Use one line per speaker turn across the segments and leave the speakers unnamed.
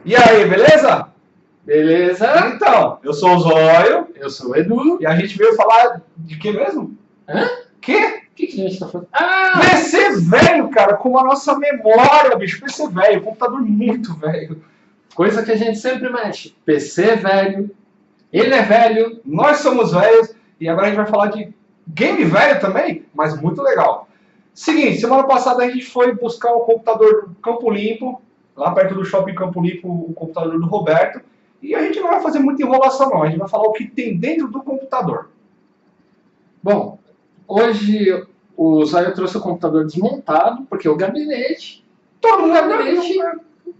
E aí, beleza?
Beleza?
Então, eu sou o Zóio
Eu sou o Edu.
e a gente veio falar de que mesmo?
Hã?
Que?
O que a gente tá falando? Ah!
PC velho, cara, com a nossa memória, bicho. PC velho, computador muito velho.
Coisa que a gente sempre mexe. PC é velho, ele é velho.
Nós somos velhos e agora a gente vai falar de game velho também, mas muito legal. Seguinte, semana passada a gente foi buscar o computador do Campo Limpo, lá perto do shopping Campo Limpo, o computador do Roberto. E a gente não vai fazer muita enrolação não, a gente vai falar o que tem dentro do computador.
Bom, hoje o Zóio trouxe o computador desmontado, porque o gabinete,
Todo mundo
gabinete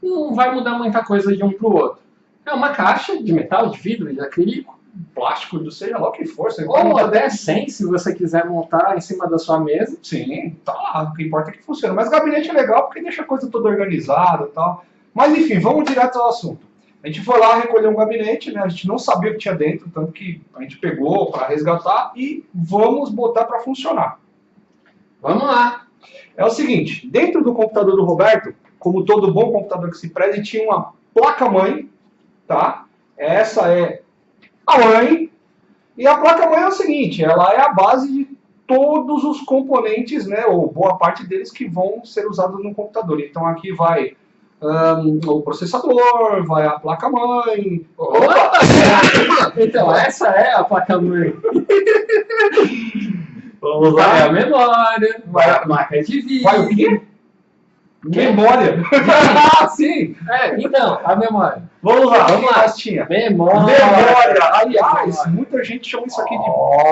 não vai mudar muita coisa de um para o outro. É uma caixa de metal, de vidro, de acrílico,
plástico, do seja lá o que for. Você
ou até sem, se você quiser montar em cima da sua mesa.
Sim, tá lá, o que importa é que funciona. Mas gabinete é legal porque deixa a coisa toda organizada e tal. Mas enfim, vamos direto ao assunto. A gente foi lá recolher um gabinete, né? A gente não sabia o que tinha dentro, tanto que a gente pegou para resgatar e vamos botar para funcionar.
Vamos lá.
É o seguinte, dentro do computador do Roberto, como todo bom computador que se preze, tinha uma placa-mãe, tá? Essa é a mãe. E a placa-mãe é o seguinte, ela é a base de todos os componentes, né, ou boa parte deles que vão ser usados no computador. Então aqui vai o processador, vai a placa-mãe.
Opa! Então, essa é a placa-mãe.
Vamos
Vai a
lá.
memória,
Vai a
placa de vídeo.
Vai o quê? Memória. Ah, sim.
Então, a memória.
Vamos lá.
Vamos
O que
lá.
mais tinha?
Memória.
Memória. Aliás,
Memória.
muita gente chama isso aqui de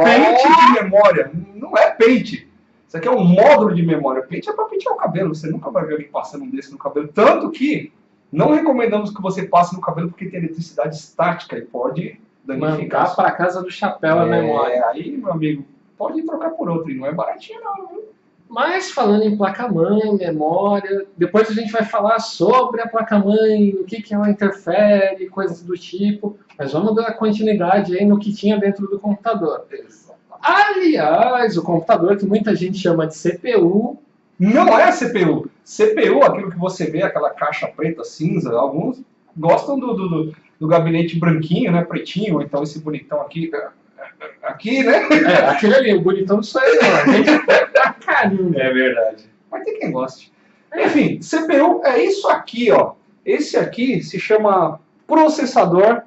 pente de memória. Não é pente. Isso aqui é um módulo de memória. Pente é para pentear o cabelo. Você nunca vai ver alguém passando um desse no cabelo. Tanto que não recomendamos que você passe no cabelo porque tem eletricidade estática e pode danificar.
Mandar para casa do chapéu a memória.
Aí, meu amigo, pode trocar por outra. E não é baratinho, não, viu?
Mas falando em placa-mãe, memória, depois a gente vai falar sobre a placa-mãe, o que ela interfere, coisas do tipo. Mas vamos dar continuidade aí no que tinha dentro do computador. Aliás, o computador que muita gente chama de CPU.
Não é a CPU. CPU, aquilo que você vê, aquela caixa preta, cinza, alguns gostam do gabinete branquinho, né, pretinho, então esse bonitão aqui, né?
É, aquele ali, o bonitão do sonho, caramba.
É verdade. Mas tem quem goste. Enfim, CPU é isso aqui, ó. Esse aqui se chama processador.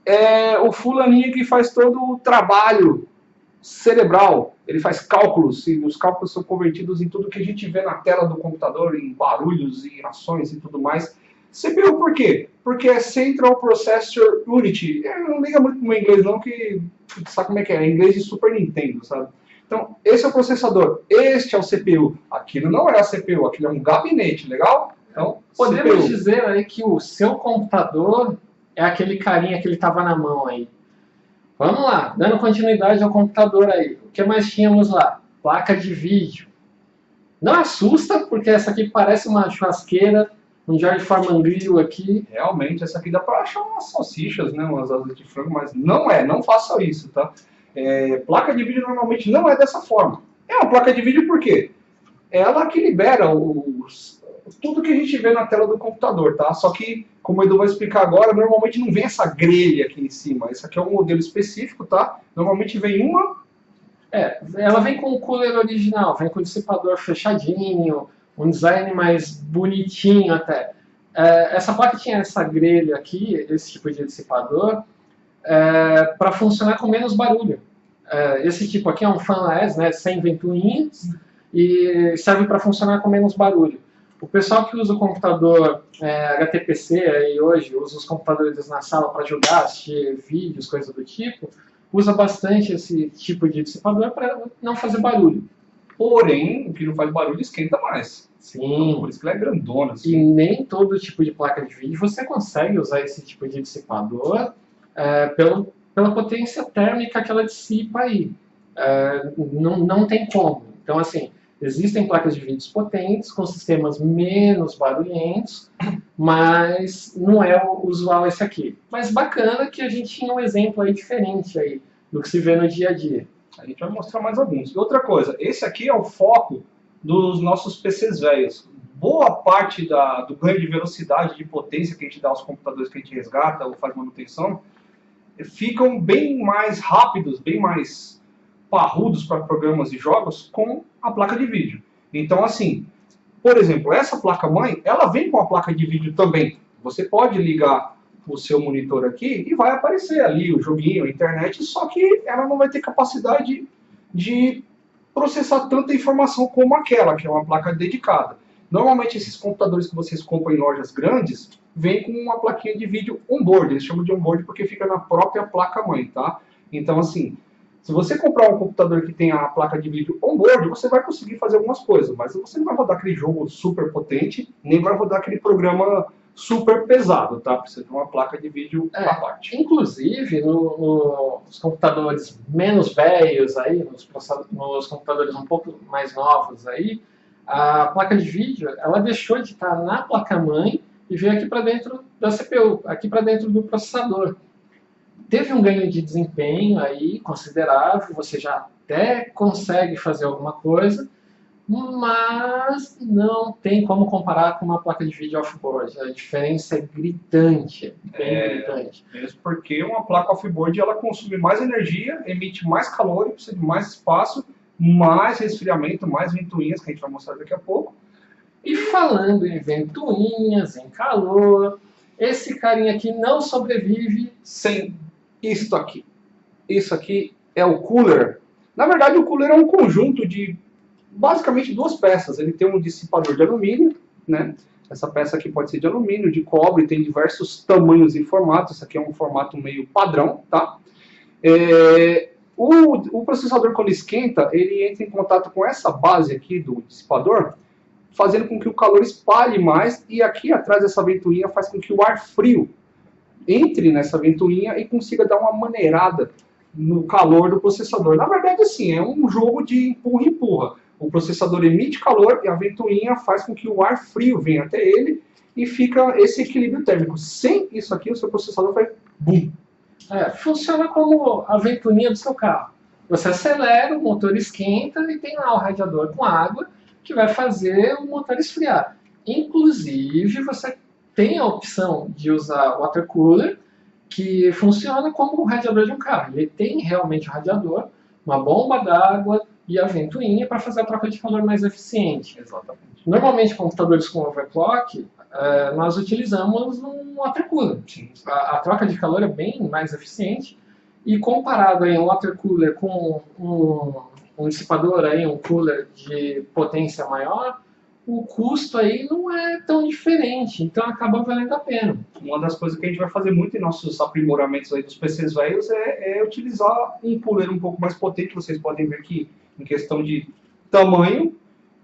É o fulaninho que faz todo o trabalho cerebral. Ele faz cálculos, e os cálculos são convertidos em tudo que a gente vê na tela do computador, em barulhos e ações e tudo mais. CPU por quê? Porque é Central Processor Unit. Não liga muito pro meu inglês não, que sabe como é que é? É inglês de Super Nintendo, sabe? Então, esse é o processador, este é o CPU. Aquilo não é a CPU, aquilo é um gabinete, legal? Então,
podemos
CPU.
dizer aí que o seu computador é aquele carinha que ele tava na mão aí. Vamos lá, dando continuidade ao computador aí. O que mais tínhamos lá? Placa de vídeo. Não assusta, porque essa aqui parece uma churrasqueira, um George Foreman Grill aqui.
Realmente, essa aqui dá para achar umas salsichas, né, umas asas de frango, mas não faça isso, tá? Placa de vídeo normalmente não é dessa forma. É uma placa de vídeo por quê? Ela que libera tudo que a gente vê na tela do computador, tá? Só que, como o Edu vai explicar agora, normalmente não vem essa grelha aqui em cima. Esse aqui é um modelo específico, tá? Normalmente vem uma...
Ela vem com o cooler original, vem com o dissipador fechadinho, um design mais bonitinho até. Essa placa tinha essa grelha aqui, esse tipo de dissipador, para funcionar com menos barulho. Esse tipo aqui é um fanless, né, sem ventoinhas, e serve para funcionar com menos barulho. O pessoal que usa o computador HTPC aí hoje, usa os computadores na sala para jogar, assistir vídeos, coisas do tipo, usa bastante esse tipo de dissipador para não fazer barulho.
Porém, o que não faz barulho esquenta mais.
Sim.
Então, por isso que ela é grandona. Assim.
E nem todo tipo de placa de vídeo você consegue usar esse tipo de dissipador pela potência térmica que ela dissipa aí. Não tem como. Então, assim, existem placas de vídeos potentes, com sistemas menos barulhentos, mas não é o usual esse aqui. Mas bacana que a gente tinha um exemplo aí diferente aí do que se vê no dia a dia.
A gente vai mostrar mais alguns. E outra coisa, esse aqui é o foco dos nossos PCs velhos. boa parte do ganho de velocidade, de potência que a gente dá aos computadores que a gente resgata ou faz manutenção, ficam bem mais rápidos, bem mais parrudos para programas e jogos com a placa de vídeo. Então, assim, por exemplo, essa placa-mãe, ela vem com a placa de vídeo também. Você pode ligar o seu monitor aqui e vai aparecer ali o joguinho, a internet, só que ela não vai ter capacidade de processar tanta informação como aquela, que é uma placa dedicada. Normalmente esses computadores que vocês compram em lojas grandes, vêm com uma plaquinha de vídeo on-board. Eles chamam de on-board porque fica na própria placa-mãe, tá? Então, assim, se você comprar um computador que tem a placa de vídeo on-board, você vai conseguir fazer algumas coisas, mas você não vai rodar aquele jogo super potente, nem vai rodar aquele programa super pesado, tá? Precisa de uma placa de vídeo à parte.
Inclusive, nos computadores menos velhos aí, nos computadores um pouco mais novos aí, a placa de vídeo, ela deixou de estar na placa-mãe e veio aqui para dentro da CPU, aqui para dentro do processador. Teve um ganho de desempenho aí considerável, você já até consegue fazer alguma coisa, mas não tem como comparar com uma placa de vídeo off-board. A diferença é gritante, bem gritante.
Mesmo porque uma placa off-board ela consome mais energia, emite mais calor, precisa de mais espaço, mais resfriamento, mais ventoinhas, que a gente vai mostrar daqui a pouco.
E falando em ventoinhas, em calor, esse carinha aqui não sobrevive
sem isto aqui. Isso aqui é o cooler. Na verdade, o cooler é um conjunto de basicamente duas peças. Ele tem um dissipador de alumínio, né? Essa peça aqui pode ser de alumínio, de cobre, tem diversos tamanhos e formatos. Esse aqui é um formato meio padrão, tá? O processador, quando esquenta, ele entra em contato com essa base aqui do dissipador, fazendo com que o calor espalhe mais, e aqui atrás dessa ventoinha faz com que o ar frio entre nessa ventoinha e consiga dar uma maneirada no calor do processador. Na verdade, assim, é um jogo de empurra-empurra. O processador emite calor e a ventoinha faz com que o ar frio venha até ele e fica esse equilíbrio térmico. Sem isso aqui, o seu processador vai BUM!
Funciona como a ventoinha do seu carro. Você acelera, o motor esquenta e tem lá o radiador com água que vai fazer o motor esfriar. Inclusive, você tem a opção de usar o water cooler, que funciona como o radiador de um carro. Ele tem realmente o radiador, uma bomba d'água e a ventoinha para fazer a troca de calor mais eficiente.
Exatamente.
Normalmente, computadores com overclock, nós utilizamos um water cooler. A troca de calor é bem mais eficiente, e comparado aí um water cooler com um dissipador, aí, um cooler de potência maior, o custo aí não é tão diferente, então acaba valendo a pena.
Uma das coisas que a gente vai fazer muito em nossos aprimoramentos aí dos PCs velhos é utilizar um cooler um pouco mais potente. Vocês podem ver que, em questão de tamanho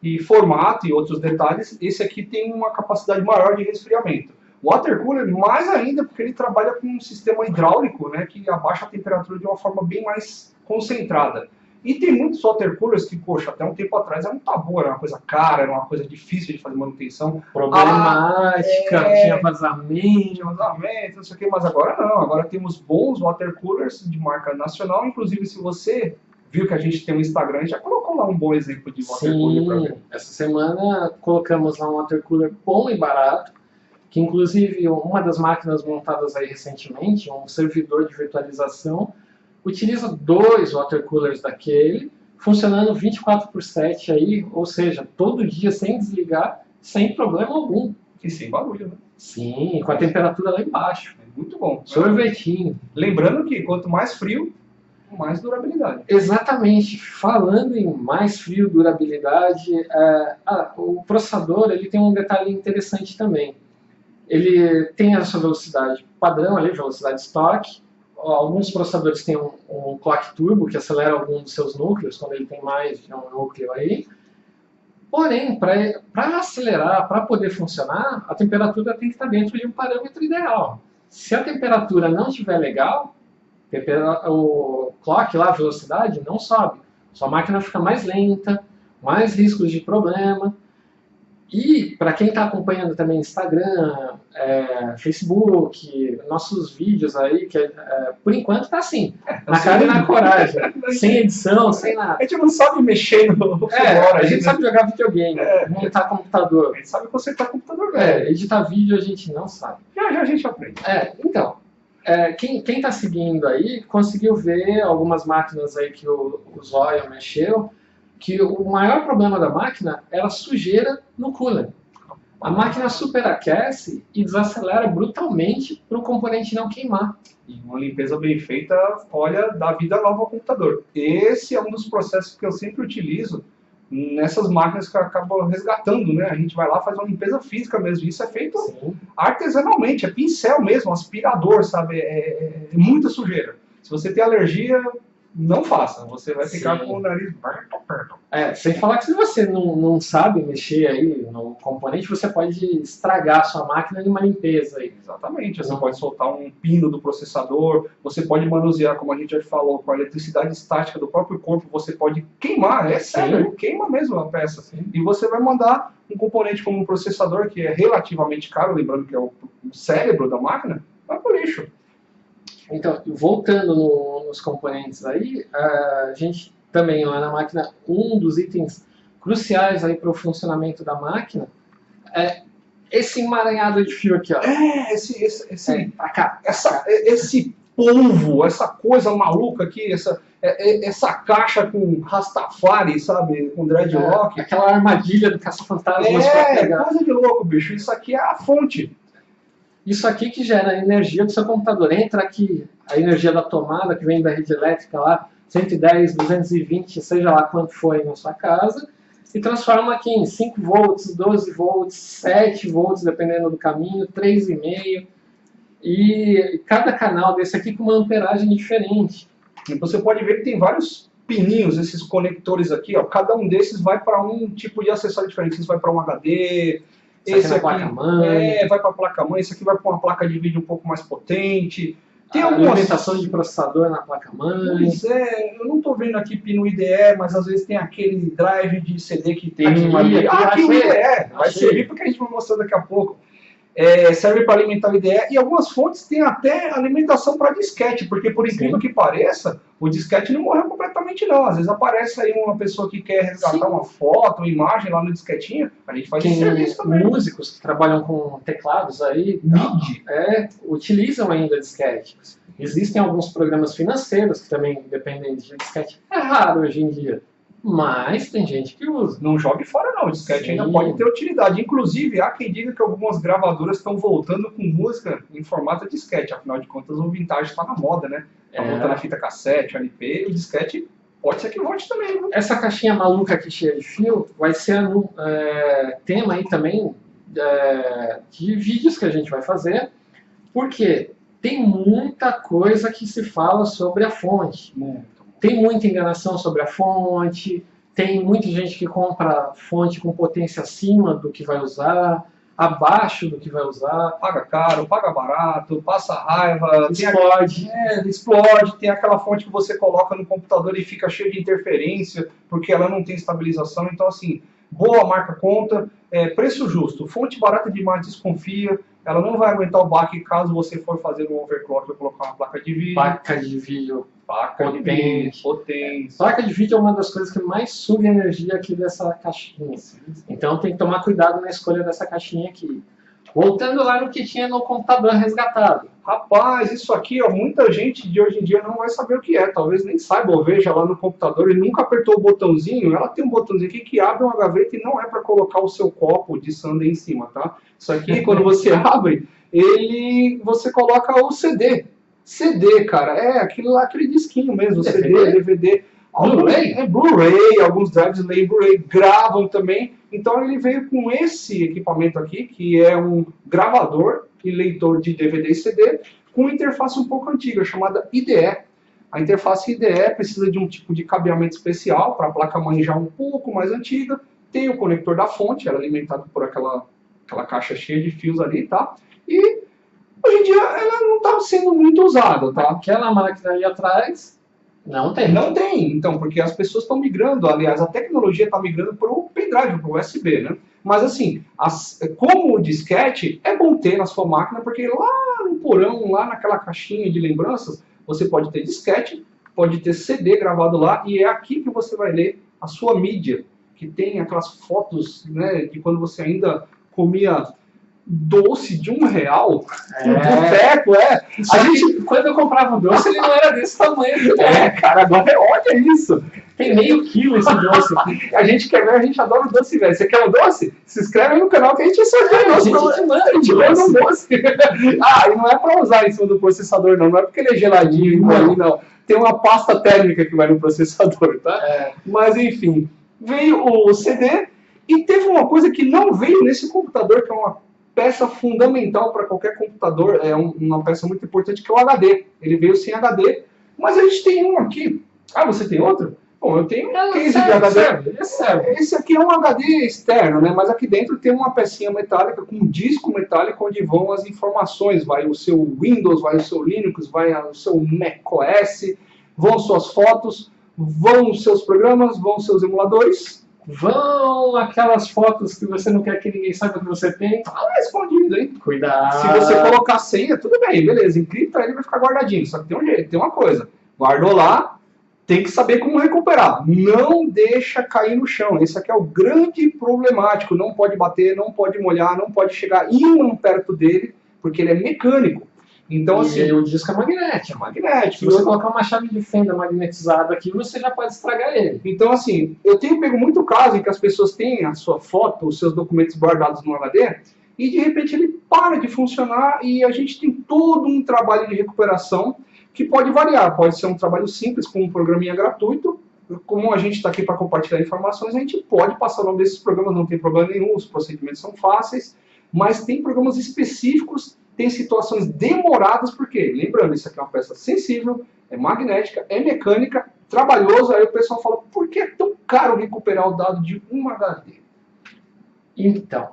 e formato e outros detalhes, esse aqui tem uma capacidade maior de resfriamento. O water cooler, mais ainda, porque ele trabalha com um sistema hidráulico, né, que abaixa a temperatura de uma forma bem mais concentrada. E tem muitos water coolers que, poxa, até um tempo atrás era um tabu, era uma coisa cara, era uma coisa difícil de fazer manutenção.
Problemática, tinha vazamento.
Tinha vazamento, não sei o que, mas agora não. Agora temos bons water coolers de marca nacional. Inclusive, se você viu que a gente tem um Instagram, já colocou lá um bom exemplo de water cooler para ver.
Essa semana colocamos lá um water cooler bom e barato, que inclusive uma das máquinas montadas aí recentemente, um servidor de virtualização, utiliza 2 water coolers daquele, funcionando 24/7 aí, ou seja, todo dia sem desligar, sem problema algum.
E sem barulho, né?
Sim, com a temperatura lá embaixo.
É muito bom.
Sorvetinho.
Lembrando que quanto mais frio, mais durabilidade.
Exatamente. Falando em mais frio, durabilidade, o processador ele tem um detalhe interessante também. Ele tem a sua velocidade padrão, ali, velocidade estoque. Alguns processadores têm um clock turbo, que acelera algum dos seus núcleos, quando ele tem mais de um núcleo aí. Porém, para acelerar, para poder funcionar, a temperatura tem que estar dentro de um parâmetro ideal. Se a temperatura não estiver legal, o clock lá, a velocidade, não sobe. Sua máquina fica mais lenta, mais riscos de problema. E, para quem está acompanhando também Instagram, Facebook, nossos vídeos aí, que por enquanto tá assim, na cara e na coragem, sem edição, sem nada.
A gente não sabe mexer no
a gente sabe jogar videogame, montar computador.
A gente sabe consertar computador velho.
Editar vídeo a gente não sabe.
Já a gente aprende.
Então, quem tá seguindo aí conseguiu ver algumas máquinas aí que o Zóio mexeu, que o maior problema da máquina era sujeira no cooler. A máquina superaquece e desacelera brutalmente para o componente não queimar.
E uma limpeza bem feita, olha, dá vida nova ao computador. Esse é um dos processos que eu sempre utilizo nessas máquinas que acabam resgatando, né? A gente vai lá, faz uma limpeza física mesmo. Isso é feito artesanalmente, é pincel mesmo, aspirador, sabe? É muita sujeira. Se você tem alergia, não faça. Você vai ficar com o nariz perto.
Sem falar que se você não sabe mexer aí no componente, você pode estragar a sua máquina numa limpeza aí.
Exatamente. Você pode soltar um pino do processador, você pode manusear, como a gente já falou, com a eletricidade estática do próprio corpo, você pode queimar, sério, queima mesmo a peça. E você vai mandar um componente como um processador, que é relativamente caro, lembrando que é o cérebro da máquina, vai pro lixo.
Então, voltando nos componentes aí, a gente também lá na máquina, um dos itens cruciais aí para o funcionamento da máquina é esse emaranhado de fio aqui, ó.
Pra cá. Esse polvo, essa coisa maluca aqui, essa caixa com Rastafari, sabe, com dreadlock.
Aquela armadilha do caça-fantasmas para pegar.
Coisa de louco, bicho. Isso aqui é a fonte.
Isso aqui que gera a energia do seu computador. Entra aqui a energia da tomada que vem da rede elétrica lá, 110, 220, seja lá quanto foi na sua casa, e transforma aqui em 5 volts, 12 volts, 7 volts, dependendo do caminho, 3,5. E cada canal desse aqui com uma amperagem diferente.
E você pode ver que tem vários pininhos, esses conectores aqui, ó. Cada um desses vai para um tipo de acessório diferente. Esse vai para um HD...
Esse aqui placa-mãe.
Vai para a placa-mãe, esse aqui vai para uma placa de vídeo um pouco mais potente.
Tem alguma alimentação de processador na placa-mãe.
Pois eu não estou vendo aqui pino IDE, mas às vezes tem aquele drive de CD que tem aqui o IDE. Vai servir porque a gente vai mostrar daqui a pouco. Serve para alimentar o IDE e algumas fontes têm até alimentação para disquete, porque por incrível que pareça, o disquete não morreu completamente não. Às vezes aparece aí uma pessoa que quer resgatar uma foto, uma imagem lá no disquetinho, a gente faz esse serviço também.
Músicos que trabalham com teclados aí, MIDI, utilizam ainda disquete. Existem alguns programas financeiros que também dependem de disquete. É raro hoje em dia. Mas tem gente que usa.
Não jogue fora não, o disquete ainda pode ter utilidade. Inclusive, há quem diga que algumas gravadoras estão voltando com música em formato de disquete. Afinal de contas, o vintage está na moda, né? Tá voltando a fita cassete, o LP, e o disquete pode ser que volte também, viu?
Essa caixinha maluca aqui cheia de fio vai ser tema aí também de vídeos que a gente vai fazer. Porque tem muita coisa que se fala sobre a fonte. Tem muita enganação sobre a fonte, tem muita gente que compra fonte com potência acima do que vai usar, abaixo do que vai usar.
Paga caro, paga barato, passa raiva,
explode.
Explode, tem aquela fonte que você coloca no computador e fica cheia de interferência, porque ela não tem estabilização. Então, assim, boa marca conta, preço justo. Fonte barata demais, desconfia. Ela não vai aguentar o baque caso você for fazer um overclock ou colocar uma placa de vídeo.
Placa de vídeo
potente.
Placa de vídeo é uma das coisas que mais suga energia aqui dessa caixinha. Então tem que tomar cuidado na escolha dessa caixinha aqui. Voltando lá no que tinha no computador resgatado.
Rapaz, isso aqui, ó, muita gente de hoje em dia não vai saber o que é. Talvez nem saiba ou veja lá no computador e nunca apertou o botãozinho. Ela tem um botãozinho aqui que abre uma gaveta e não é para colocar o seu copo de sundae em cima, tá? Isso aqui, quando você abre, você coloca o CD. CD, cara, aquilo lá, aquele disquinho mesmo, CD, DVD. Blu-ray, alguns drives leem Blu-ray, gravam também. Então ele veio com esse equipamento aqui, que é um gravador e leitor de DVD e CD, com interface um pouco antiga, chamada IDE. A interface IDE precisa de um tipo de cabeamento especial para a placa-mãe já um pouco mais antiga. Tem o conector da fonte, ela é alimentada por aquela caixa cheia de fios ali, tá? E hoje em dia ela não está sendo muito usada, tá?
Aquela máquina ali atrás não tem.
Não tem, então, porque as pessoas estão migrando, aliás, a tecnologia está migrando para o pendrive, para o USB, né? Mas assim, como o disquete, é bom ter na sua máquina, porque lá no porão, lá naquela caixinha de lembranças, você pode ter disquete, pode ter CD gravado lá, e é aqui que você vai ler a sua mídia, que tem aquelas fotos, né, de quando você ainda comia doce de R$1 no boteco,
A gente, quando eu comprava o doce, ele não era desse tamanho.
Cara, agora olha isso.
Tem meio quilo esse doce aqui.
A gente quer ver, a gente adora o doce, velho. Você quer um doce? Se inscreve aí no canal que a gente sorteia doce. A gente manda um doce. E não é pra usar em cima do processador, não. Não é porque ele é geladinho, não. Tem uma pasta térmica que vai no processador, tá? Mas, enfim, veio o CD e teve uma coisa que não veio nesse computador, que é uma peça fundamental para qualquer computador, é uma peça muito importante, que é o HD. Ele veio sem HD, mas a gente tem um aqui. Você tem outro? Bom, eu tenho um case de HD. Esse aqui é um HD externo, né? Mas aqui dentro tem uma pecinha metálica, com um disco metálico, onde vão as informações. Vai o seu Windows, vai o seu Linux, vai o seu macOS, vão suas fotos, vão os seus programas, vão os seus emuladores.
Vão aquelas fotos que você não quer que ninguém saiba que você tem.
Escondido, hein?
Cuidado.
Se você colocar senha, tudo bem, beleza. Encripta ele vai ficar guardadinho. Só que tem um jeito, tem uma coisa. Guardou lá, tem que saber como recuperar. Não deixa cair no chão. Esse aqui é o grande problemático. Não pode bater, não pode molhar, não pode chegar ímã perto dele, porque ele é mecânico. Então, assim,
o disco é magnético. Se você colocar uma chave de fenda magnetizada aqui, você já pode estragar ele.
Então, assim, eu tenho pego muito caso em que as pessoas têm a sua foto, os seus documentos guardados no HD, e de repente ele para de funcionar e a gente tem todo um trabalho de recuperação que pode variar. Pode ser um trabalho simples, com um programinha gratuito. Como a gente está aqui para compartilhar informações, a gente pode passar o nome desses programas, não tem problema nenhum, os procedimentos são fáceis, mas tem programas específicos. Tem situações demoradas, porque, lembrando, isso aqui é uma peça sensível, é magnética, é mecânica, trabalhoso, aí o pessoal fala, por que é tão caro recuperar o dado de um HD?
Então,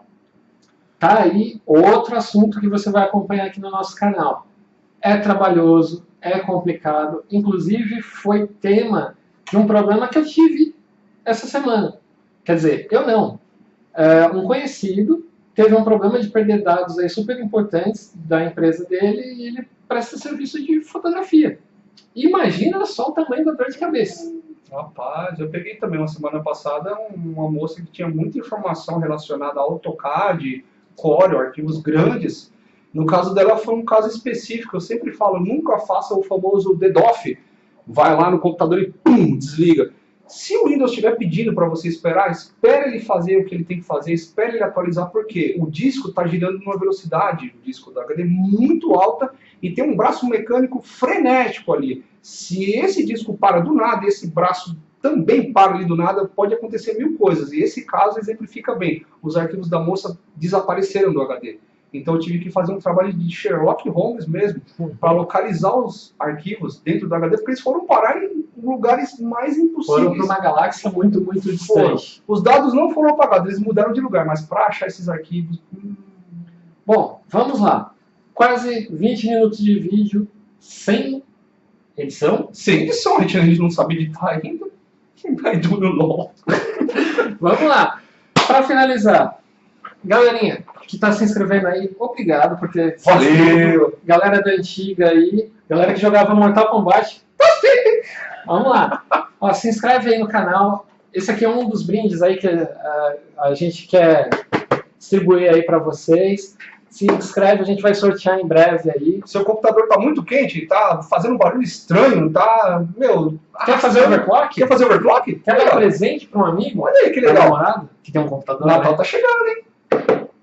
tá aí outro assunto que você vai acompanhar aqui no nosso canal. É trabalhoso, é complicado, inclusive foi tema de um problema que eu tive essa semana. Quer dizer, eu não. Um conhecido teve um problema de perder dados aí super importantes da empresa dele e ele presta serviço de fotografia. Imagina só o tamanho da dor de cabeça.
Rapaz, eu peguei também uma semana passada uma moça que tinha muita informação relacionada a AutoCAD, Corel, arquivos grandes. No caso dela foi um caso específico. Eu sempre falo, nunca faça o famoso DDoS. Vai lá no computador e pum, desliga. Se o Windows estiver pedindo para você esperar, espere ele fazer o que ele tem que fazer, espere ele atualizar, porque o disco está girando numa velocidade, o disco da HD, muito alta e tem um braço mecânico frenético ali. Se esse disco para do nada, esse braço também para ali do nada, pode acontecer mil coisas. E esse caso exemplifica bem. Os arquivos da moça desapareceram do HD. Então eu tive que fazer um trabalho de Sherlock Holmes mesmo, para localizar os arquivos dentro do HD, porque eles foram parar em lugares mais impossíveis.
Foram para uma galáxia muito, muito distante.
Os dados não foram apagados, eles mudaram de lugar, mas para achar esses arquivos...
Bom, vamos lá. Quase 20 minutos de vídeo, sem edição.
Sem edição, a gente não sabe editar ainda. Vai duro LOL.
Vamos lá. Para finalizar, galerinha que está se inscrevendo aí, obrigado, porque...
Valeu!
Galera da antiga aí, galera que jogava Mortal Kombat, vamos lá. Se inscreve aí no canal. Esse aqui é um dos brindes aí que a gente quer distribuir aí para vocês. Se inscreve, a gente vai sortear em breve aí.
Seu computador tá muito quente, tá fazendo um barulho estranho, tá...
Quer fazer overclock?
Quer fazer overclock?
Quer dar presente para um amigo?
Olha aí que legal.
Namorado, que tem um computador.
Natal tá chegando, hein?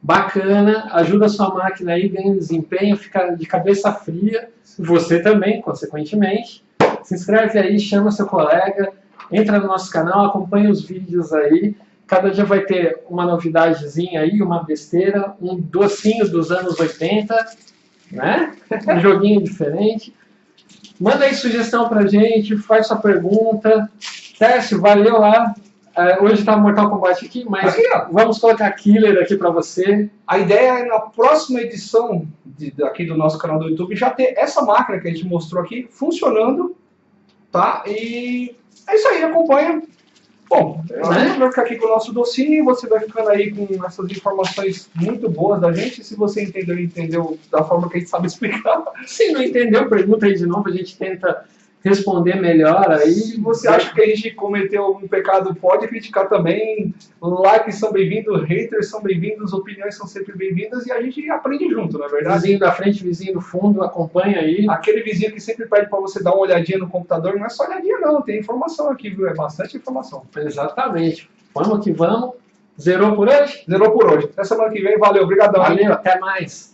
Bacana, ajuda a sua máquina aí, ganha desempenho, fica de cabeça fria. Você também, consequentemente. Se inscreve aí, chama seu colega, entra no nosso canal, acompanha os vídeos aí. Cada dia vai ter uma novidadezinha aí, uma besteira, um docinho dos anos 80, né? Um joguinho diferente. Manda aí sugestão pra gente, faz sua pergunta. Tércio, valeu lá. Hoje tá Mortal Kombat aqui, mas aqui, vamos colocar Killer aqui para você.
A ideia é na próxima edição aqui do nosso canal do YouTube já ter essa máquina que a gente mostrou aqui funcionando, tá? E é isso aí, acompanha. Bom, a gente vai ficar aqui com o nosso docinho, você vai ficando aí com essas informações muito boas da gente. Se você entendeu, entendeu da forma que a gente sabe explicar.
Se não entendeu, pergunta aí de novo, a gente tenta responder melhor aí.
Se você acha que a gente cometeu algum pecado, pode criticar também. Likes são bem-vindos, haters são bem-vindos, opiniões são sempre bem-vindas e a gente aprende junto, não é verdade?
Vizinho da frente, vizinho do fundo, acompanha aí.
Aquele vizinho que sempre pede para você dar uma olhadinha no computador, não é só olhadinha não, tem informação aqui, viu? É bastante informação.
Exatamente. Vamos que vamos. Zerou por hoje?
Zerou por hoje. Até semana que vem, valeu, obrigadão.
Valeu, até mais.